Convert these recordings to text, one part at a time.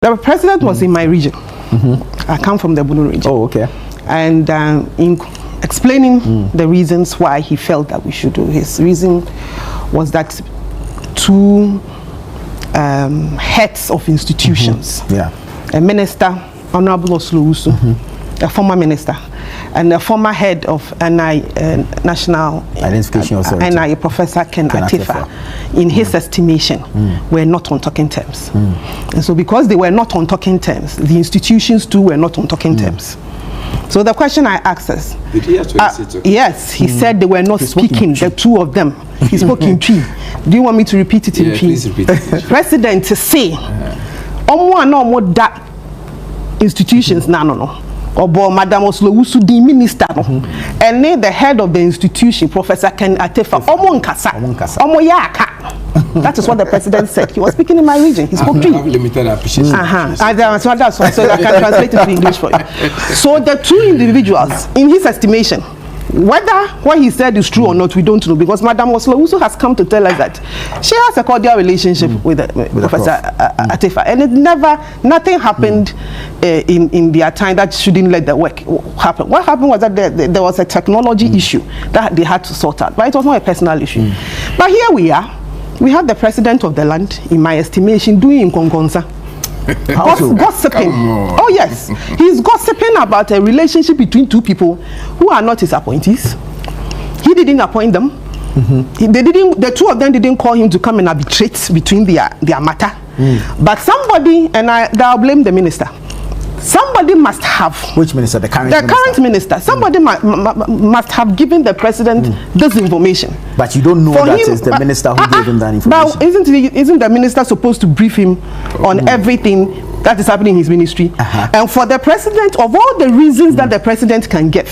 The president was in my region. I come from the Bunu region. Oh, okay. And in explaining the reasons why he felt that we should do, his reason was that two heads of institutions, a minister, Honorable Oslo-Usu, a former minister, and a former head of NI, National Identification Authority, NI, Professor Ken Atefa, in his estimation, were not on talking terms. And so because they were not on talking terms, the institutions too were not on talking terms. So the question I asked is, did he actually say yes, he said they were not speaking, the two of them. He spoke in Twi. Do you want me to repeat it in Twi? Please repeat it. President to say, Omo that institutions, no. Obo Madam Oslo-Usu, the minister, and then the head of the institution, Professor Ken Atefa, Omo Nkasa, Omo Yaka. That is what the president said. He was speaking in my region. He spoke Twi. I have limited appreciation. That's why, so I can translate it to English for you. So the two individuals, in his estimation, whether what he said is true or not, we don't know, because Madam Oslo-Usu has come to tell us that she has a cordial relationship with Professor Atefa, and nothing happened in their time that shouldn't let the work happen. What happened was that there was a technology issue that they had to sort out, but it was not a personal issue. But here we are. We have the president of the land, in my estimation, doing Nkonkonsa. Gossiping. Oh yes, he's gossiping about a relationship between two people who are not his appointees. He didn't appoint them. The two of them didn't call him to come and arbitrate between their matter. But somebody, and I'll blame the minister, somebody must have. Which minister? The current minister? The current minister. Somebody must have given the president this information. But you don't know that it's the minister who gave him that information. But isn't the minister supposed to brief him on everything that is happening in his ministry? And for the president, of all the reasons that the president can give,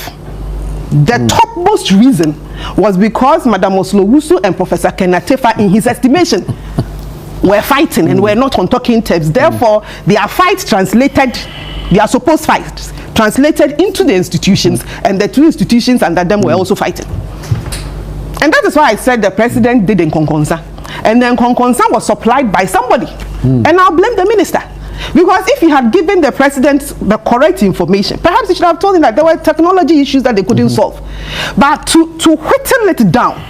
the topmost reason was because Madam Oslo-Usu and Professor Ken Atefa, in his estimation, were fighting and were not on talking terms. Therefore, their fight translated, their supposed fight translated into the institutions, and the two institutions under them were also fighting. And that is why I said the president did Nkonkonsa. And then Nkonkonsa was supplied by somebody. And I'll blame the minister. Because if he had given the president the correct information, perhaps he should have told him that there were technology issues that they couldn't solve. But to whittle it down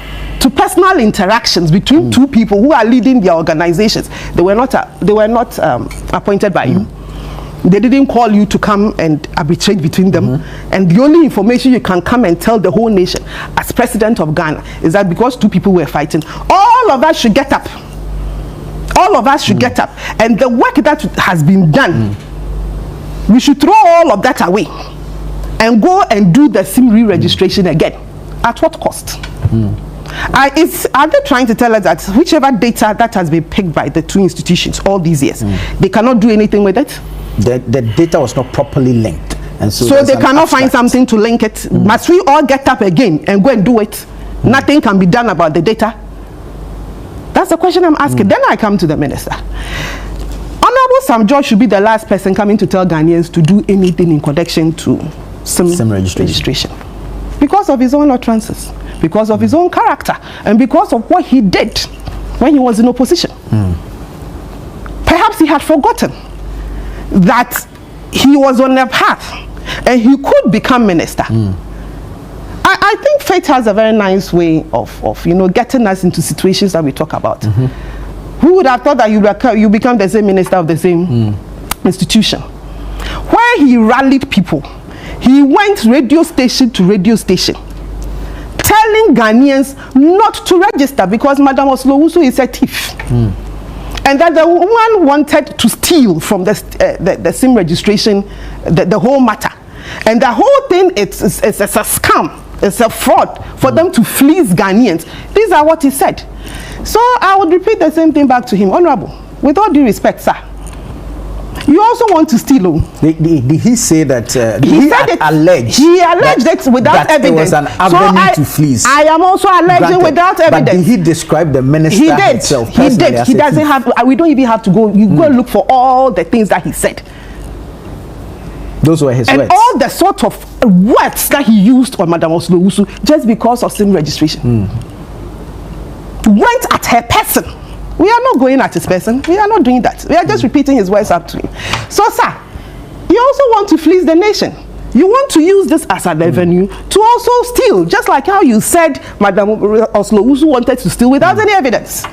to personal interactions between two people who are leading their organizations, they were not appointed by you. They didn't call you to come and arbitrate between them. And the only information you can come and tell the whole nation as president of Ghana is that because two people were fighting, all of us should get up. All of us should get up. And the work that has been done, we should throw all of that away and go and do the SIM re-registration again. At what cost? Are they trying to tell us that whichever data that has been picked by the two institutions all these years, they cannot do anything with it? The data was not properly linked. And so they cannot find something to link it. Must we all get up again and go and do it? Nothing can be done about the data. That's the question I'm asking. Then I come to the minister. Honorable Sam George should be the last person coming to tell Ghanaians to do anything in connection to SIM registration. Because of his own utterances, because of his own character, and because of what he did when he was in opposition. Perhaps he had forgotten that he was on a path and he could become minister. I think fate has a very nice way of getting us into situations that we talk about. Who would have thought that you become the same minister of the same institution? Where he rallied people, he went radio station to radio station, telling Ghanaians not to register because Madam Oslo-Usu is a thief. And that the woman wanted to steal from the SIM registration, the whole matter. And the whole thing, it's a scam. It's a fraud for them to fleece Ghanaians. These are what he said. So I would repeat the same thing back to him. Honorable, with all due respect, sir, you also want to steal. Did he say that? He alleged it without evidence. There was an avenue to fleece. I am also alleging without evidence. But did he describe the minister himself? He did. He doesn't have. We don't even have to go. You go and look for all the things that he said. Those were his words. And all the sort of words that he used on Madam Oslo-Usu just because of SIM registration. Went at her person We are not going at his person. We are not doing that. We are just repeating his words up to him. So, sir, you also want to fleece the nation. You want to use this as an avenue to also steal, just like how you said Madam Oslo-Usu wanted to steal without any evidence.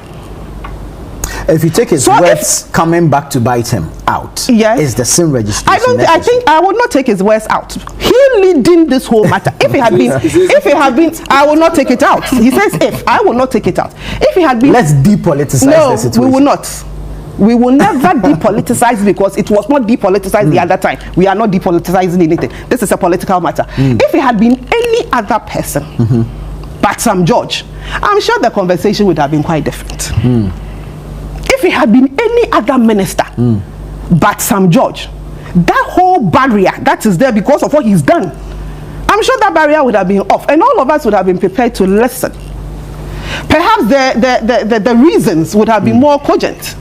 If you take his words coming back to bite him out, yes, is the same registration? I think I would not take his words out. He leading this whole matter. If it had been, I will not take it out. He says if, I will not take it out. If it had been, let's depoliticize the situation. No, we will not. We will never depoliticize, because it was not depoliticized the other time. We are not depoliticizing anything. This is a political matter. If it had been any other person, but some judge, I'm sure the conversation would have been quite different. If it had been any other minister, but some judge, that whole barrier that is there because of what he's done, I'm sure that barrier would have been off, and all of us would have been prepared to listen. Perhaps the reasons would have been more cogent.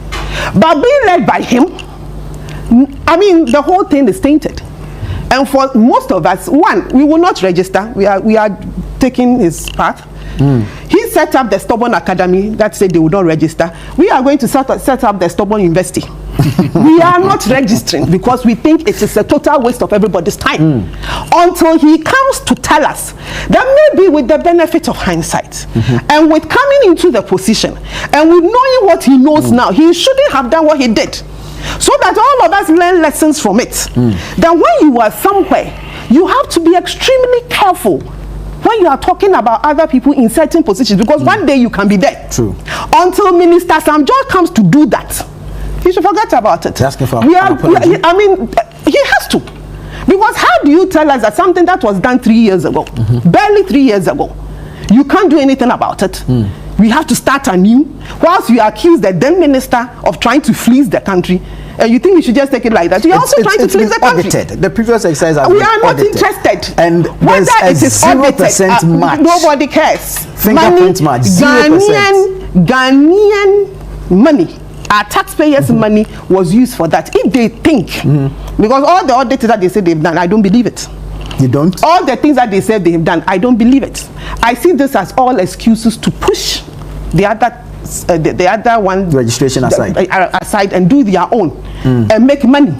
But being led by him, I mean, the whole thing is tainted. And for most of us, one, we will not register. We are taking his path. He set up the Stubborn Academy that said they would not register. We are going to set up the Stubborn University. We are not registering because we think it is a total waste of everybody's time. Until he comes to tell us that maybe with the benefit of hindsight, and with coming into the position, and with knowing what he knows now, he shouldn't have done what he did. So that all of us learn lessons from it. That when you are somewhere, you have to be extremely careful when you are talking about other people in certain positions, because one day you can be there. True. Until Minister Sam George comes to do that, he should forget about it. Asking for I mean, he has to. Because how do you tell us that something that was done 3 years ago, barely 3 years ago, you can't do anything about it? We have to start anew, whilst you accuse the then minister of trying to fleece the country, and you think we should just take it like that. You're also trying to fleece the country. Audited. The previous exercise has we been are not audited. interested. And whether it is 0% match. Nobody cares. Fingerprint match. 0%. Ghanaian money, our taxpayers' money was used for that. If they think, because all the audits that they say they've done, I don't believe it. You don't? All the things that they said they've done, I don't believe it. I see this as all excuses to push the other one registration aside and do their own and make money.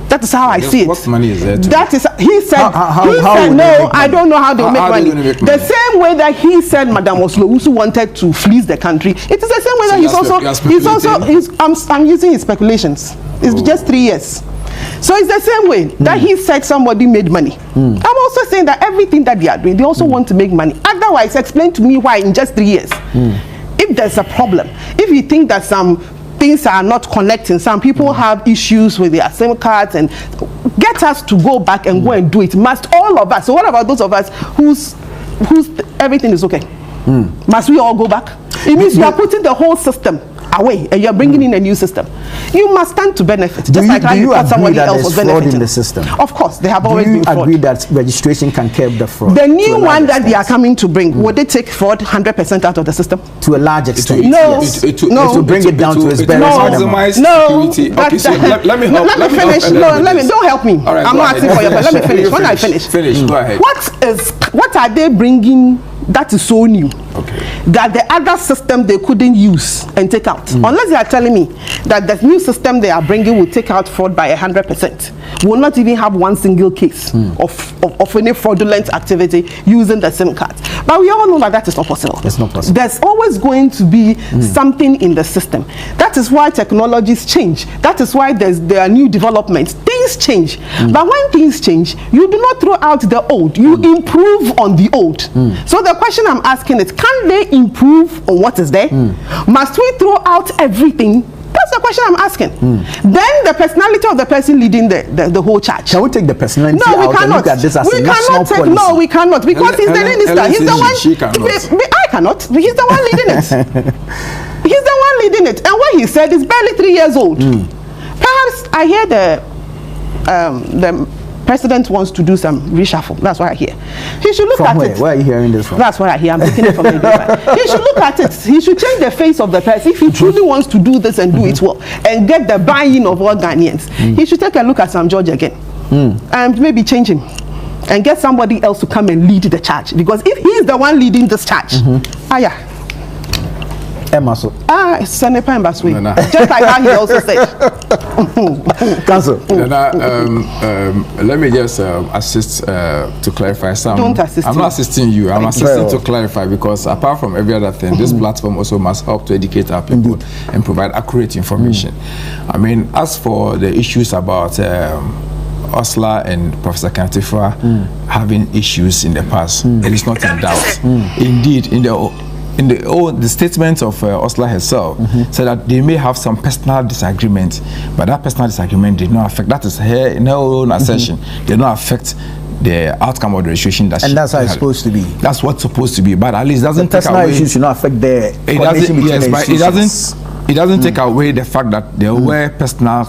That is how I see it. What money is there? That is, he said. No, I don't know how they make money. The same way that he said Madam Oslo-Usu wanted to fleece the country, it is the same way that I'm using his speculations. It's just 3 years. So it's the same way that he said somebody made money. I'm also saying that everything that they are doing, they also want to make money. Otherwise, explain to me why in just 3 years. If there's a problem, if you think that some things are not connecting, some people have issues with their SIM cards, and get us to go back and go and do it. Must all of us? So what about those of us whose everything is okay? Must we all go back? It means you are putting the whole system away and you're bringing in a new system. You must stand to benefit, just like how you thought somebody else was benefiting. In the system? Of course, they have always been fraud. Do you agree that registration can curb the fraud? The new one that they are coming to bring, would they take fraud 100% out of the system? To a large extent, no. Yes. It will bring it down to its bare minimum. No. Okay, so let me help. Let me finish. No, don't help me. Right, I'm not asking for your question. Let me finish. When I finish. Go ahead. What are they bringing that is so new? Okay. That the other system they couldn't use and take out. Unless they are telling me that the new system they are bringing will take out fraud by 100%. Will not even have one single case of any fraudulent activity using the SIM card. But we all know that is not possible. It's not possible. There's always going to be something in the system. That is why technologies change. That is why there are new developments. Things change. But when things change, you do not throw out the old. You improve on the old. So the question I'm asking is, can they improve on what is there? Must we throw out everything? That's the question I'm asking. Then the personality of the person leading the whole charge. Can we take the personality out and look at this as a national policy? No, we cannot, because he's the minister. He's the one. I cannot. He's the one leading it. He's the one leading it. And what he said is barely 3 years old. Perhaps I hear the president wants to do some reshuffle. That's what I hear. He should look at it. Where are you hearing this from? That's what I hear. I'm taking it from the He should look at it. He should change the face of the person. If he truly wants to do this and do it well and get the buy-in of all Ghanaians, he should take a look at Sam George again and maybe change him and get somebody else to come and lead the charge. Because if he is the one leading this charge, Emaso. Senepa Mbaswe. Just like how he also said. Council. Let me just assist to clarify some. Don't assist. I'm not assisting you. I'm assisting to clarify, because apart from every other thing, this platform also must help to educate our people and provide accurate information. I mean, as for the issues about Osla and Professor Kantifa having issues in the past, it is not in doubt. Indeed, in the statement of Osla herself said that they may have some personal disagreement, but that personal disagreement did not affect, that is her, in her own assertion, did not affect the outcome of the registration. And that's how it's supposed to be. That's what's supposed to be, but at least doesn't take away. Personal issues should not affect the coordination between the institutions. It doesn't take away the fact that there were personal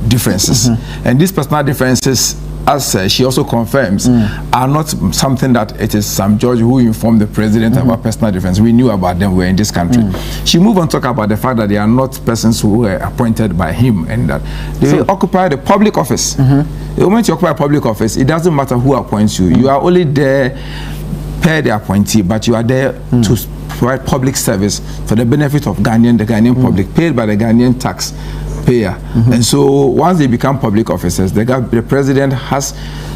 differences, and these personal differences, as she also confirms, are not something that it is some judge who informed the president about personal difference. We knew about them. We're in this country. She moved on to talk about the fact that they are not persons who were appointed by him, and that they occupy the public office. The moment you occupy a public office, it doesn't matter who appoints you. You are only there per the appointee, but you are there to provide public service for the benefit of the Ghanaian public, paid by the Ghanaian tax payer. And so once they become public officers, the president has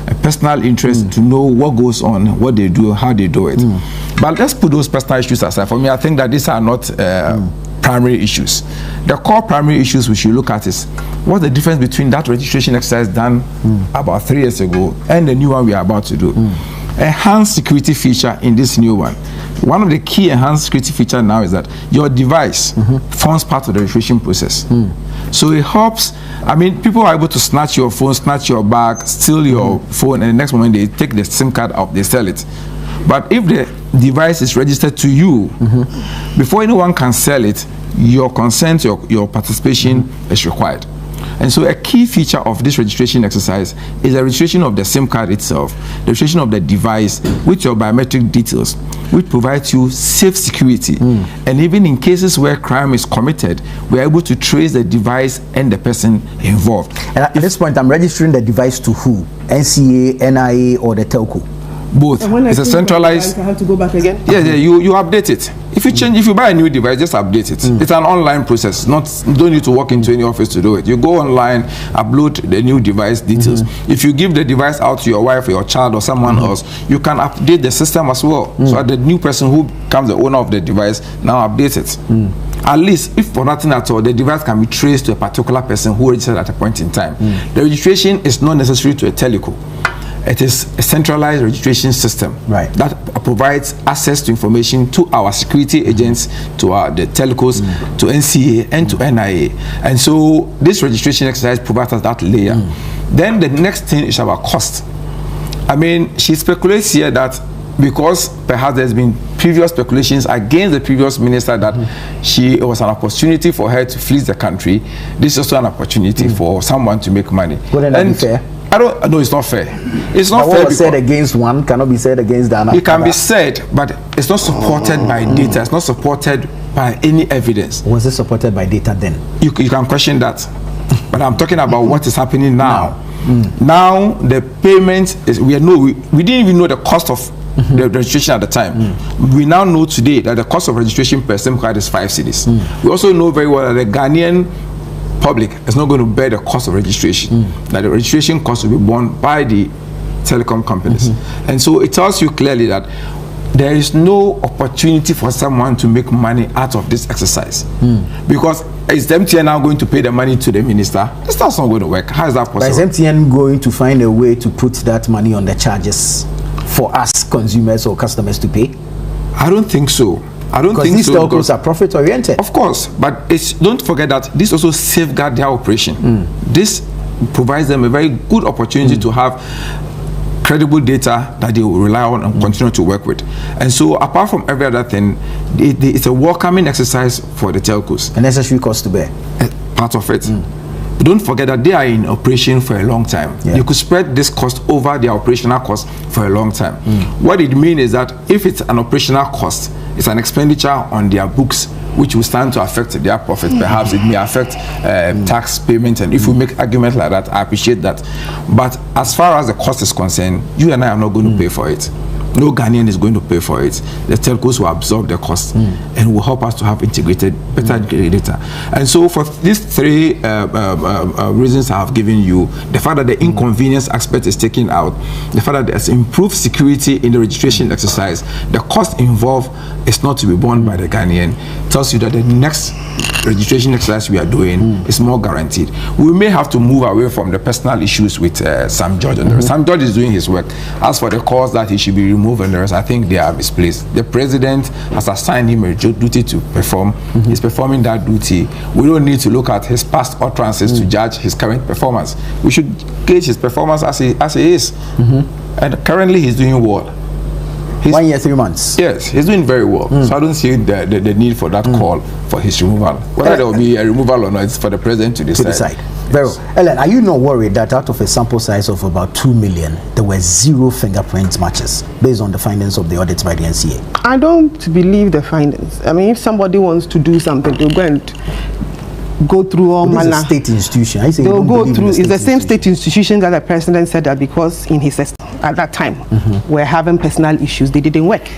a personal interest to know what goes on, what they do, how they do it. But let's put those personal issues aside. For me, I think that these are not primary issues. The core primary issues we should look at is what's the difference between that registration exercise done about 3 years ago and the new one we are about to do. Enhanced security feature in this new one. One of the key enhanced security feature now is that your device forms part of the registration process. So it helps. I mean, people are able to snatch your phone, snatch your bag, steal your phone, and the next moment they take the SIM card out, they sell it. But if the device is registered to you, before anyone can sell it, your consent, your participation is required. And so a key feature of this registration exercise is the registration of the SIM card itself, the registration of the device with your biometric details, which provides you safe security. And even in cases where crime is committed, we are able to trace the device and the person involved. And at this point, I'm registering the device to who? NCA, NIA, or the telco? Both. It's a centralized. I have to go back again. Yeah, you update it. If you buy a new device, just update it. It's an online process. You don't need to walk into any office to do it. You go online, upload the new device details. If you give the device out to your wife or your child or someone else, you can update the system as well. So the new person who becomes the owner of the device now updates it. At least, if for nothing at all, the device can be traced to a particular person who registered at a point in time. The registration is not necessary to a teleco. It is a centralized registration system that provides access to information to our security agents, to the telcos, to NCA, and to NIA. And so this registration exercise provides us that layer. Then the next thing is about cost. I mean, she speculates here that because perhaps there's been previous speculations against the previous minister that it was an opportunity for her to fleece the country, this is also an opportunity for someone to make money. Wouldn't that be fair? No, it's not fair. It's not fair. What was said against one cannot be said against the other. It can be said, but it's not supported by data. It's not supported by any evidence. Was it supported by data then? You can question that. But I'm talking about what is happening now. Now the payment is, we didn't even know the cost of the registration at the time. We now know today that the cost of registration per SIM card is 5 cedis. We also know very well that the Ghanaian public is not going to bear the cost of registration. That the registration cost will be borne by the telecom companies. And so it tells you clearly that there is no opportunity for someone to make money out of this exercise. Because is MTN now going to pay the money to the minister? That's not going to work. How is that possible? But is MTN going to find a way to put that money on the charges for us consumers or customers to pay? I don't think so. I don't think these telcos are profit oriented. Of course, but don't forget that this also safeguards their operation. This provides them a very good opportunity to have credible data that they will rely on and continue to work with. And so apart from every other thing, it's a welcoming exercise for the telcos. A necessary cost to bear. Part of it. But don't forget that they are in operation for a long time. You could spread this cost over their operational cost for a long time. What it means is that if it's an operational cost, it's an expenditure on their books which will stand to affect their profit. Perhaps it may affect tax payment, and if we make arguments like that, I appreciate that. But as far as the cost is concerned, you and I are not going to pay for it. No Ghanaian is going to pay for it. The telcos will absorb the cost and will help us to have integrated, better data. And so for these three reasons I have given you, the fact that the inconvenience aspect is taken out, the fact that there's improved security in the registration exercise, the cost involved is not to be borne by the Ghanaian, tells you that the next registration exercise we are doing is more guaranteed. We may have to move away from the personal issues with Sam George. Sam George is doing his work. As for the cause that he should be removed and the rest, I think they are misplaced. The president has assigned him a duty to perform. He's performing that duty. We don't need to look at his past utterances to judge his current performance. We should gauge his performance as he is. And currently he's doing well. 1 year, 3 months. Yes, he's doing very well. So I don't see the need for that call for his removal. Whether there will be a removal or not, it's for the president to decide. Very well. Ellen, are you not worried that out of a sample size of about 2 million, there were 0 fingerprint matches based on the findings of the audit by the NCA? I don't believe the findings. I mean, if somebody wants to do something, they'll go and go through all manner. It's a state institution. They'll go through. It's the same state institution that the president said that because in his system at that time we're having personal issues, they didn't work.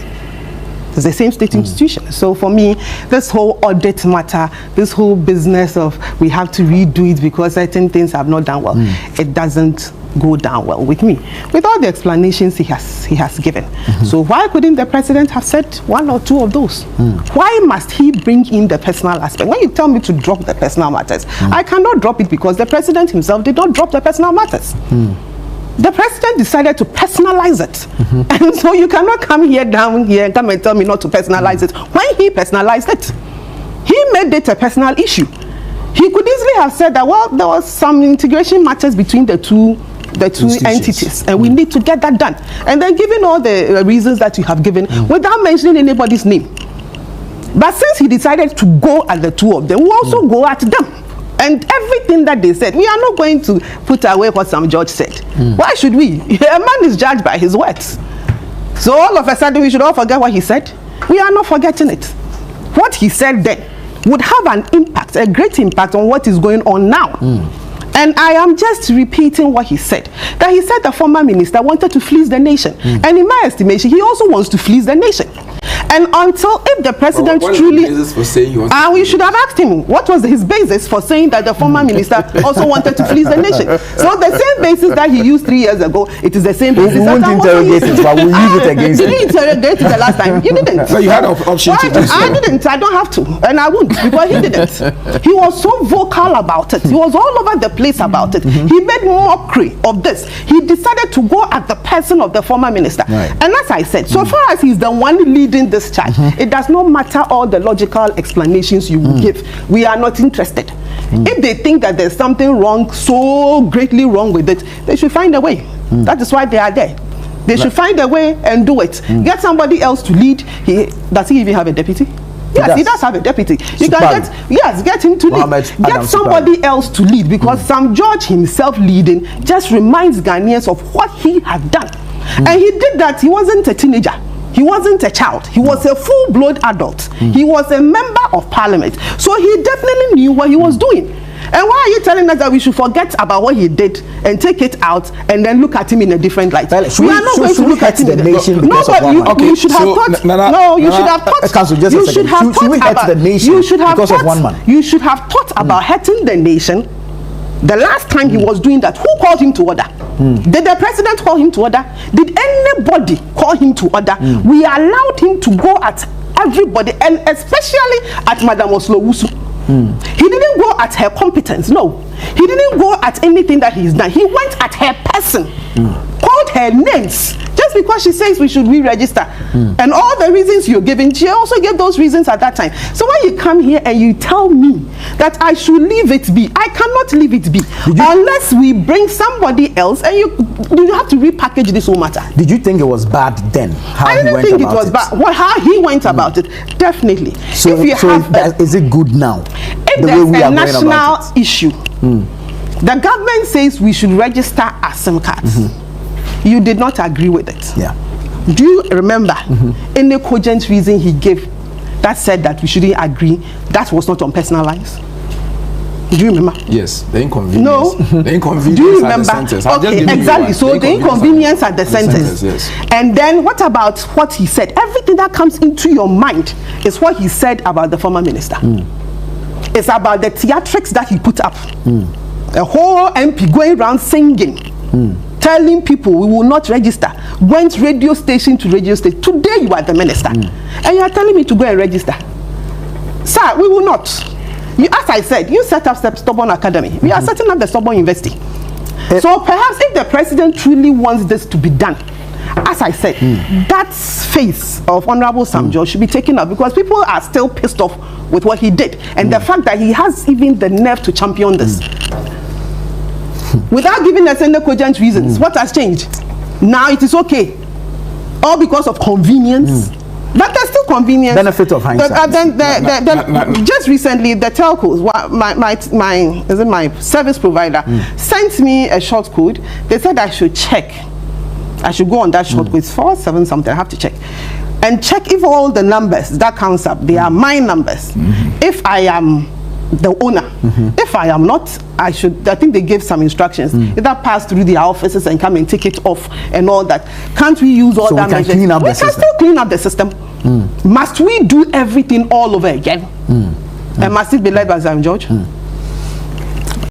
It's the same state institution. So for me, this whole audit matter, this whole business of we have to redo it because certain things have not done well, it doesn't go down well with me, with all the explanations he has given. So why couldn't the president have said 1 or 2 of those? Why must he bring in the personal aspect? When you tell me to drop the personal matters, I cannot drop it because the president himself did not drop the personal matters. The president decided to personalize it. And so you cannot come down here and come and tell me not to personalize it when he personalized it. He made it a personal issue. He could easily have said that, well, there was some integration matters between the two entities, and we need to get that done. And then given all the reasons that you have given, without mentioning anybody's name. But since he decided to go at the 2 of them, we also go at them. And everything that they said, we are not going to put away what Sam George said. Why should we? A man is judged by his words. So all of a sudden we should all forget what he said? We are not forgetting it. What he said then would have an impact, a great impact on what is going on now. And I am just repeating what he said. That he said the former minister wanted to fleece the nation. And in my estimation, he also wants to fleece the nation. And until if the president truly, we should have asked him what was his basis for saying that the former minister also wanted to fleece the nation. So the same basis that he used 3 years ago, it is the same basis. We won't interrogate it, but we'll use it against him. Did you interrogate it the last time? You didn't. So you had an option to do so. I didn't. I don't have to, and I won't because he didn't. He was so vocal about it. He was all over the place about it. He made mockery of this. He decided to go at the person of the former minister. And as I said, so far as he's the one leading this charge, it does not matter all the logical explanations you will give. We are not interested. If they think that there's something wrong, so greatly wrong with it, they should find a way. That is why they are there. They should find a way and do it. Get somebody else to lead. Does he even have a deputy? Yes, he does have a deputy. You can get him to lead. Get somebody else to lead, because Sam George himself leading just reminds Ghanaians of what he had done. And he did that. He wasn't a teenager. He wasn't a child. He was a full-blown adult. He was a member of parliament. So he definitely knew what he was doing. And why are you telling us that we should forget about what he did and take it out and then look at him in a different light? We are not going to look at the nation because of one man. You should have thought. No, you should have thought. Council, just a second. Should we hurt the nation because of one man? You should have thought about hurting the nation. The last time he was doing that, who called him to order? Did the president call him to order? Did anybody call him to order? We allowed him to go at everybody, and especially at Madam Oslowusu. He didn't go at her competence. No, he didn't go at anything that he's done. He went at her person, called her names, just because she says we should re-register. And all the reasons you're giving, she also gave those reasons at that time. So when you come here and you tell me that I should leave it be, I cannot leave it be unless we bring somebody else, and you have to repackage this whole matter. Did you think it was bad then? I didn't think it was bad. How he went about it, definitely. So is it good now? If there's a national issue, the government says we should register our SIM cards. You did not agree with it. Yeah. Do you remember any cogent reason he gave that said that we shouldn't agree? That was not on personal lines. Do you remember? Yes, the inconvenience. No. The inconvenience. Do you at the remember? centers. I've just Okay, given you exactly. one. So the inconvenience at the centers. Yes. And then what about what he said? Everything that comes into your mind is what he said about the former minister. It's about the theatrics that he put up. A whole MP going around singing, telling people we will not register. Went radio station to radio station. Today you are the minister, and you are telling me to go and register. Sir, we will not. You, as I said, you set up Stubborn Academy. We are setting up the Stubborn University. So perhaps if the president truly wants this to be done, as I said, that face of Honorable Sam George should be taken up, because people are still pissed off with what he did, and the fact that he has even the nerve to champion this without giving us any cogent reasons. What has changed? Now it is okay, all because of convenience. But there's still convenience. Benefit of hindsight. Just recently, the telcos, my service provider, sent me a short code. They said I should check. I should go on that short code. It's 47 something. I have to check. And check if all the numbers that comes up, they are my numbers. If I am the owner. If I am not, I think they gave some instructions. Either pass through their offices and come and take it off and all that. Can't we use all that measures? We can still clean up the system. Must we do everything all over again? And must it be led by Sam George?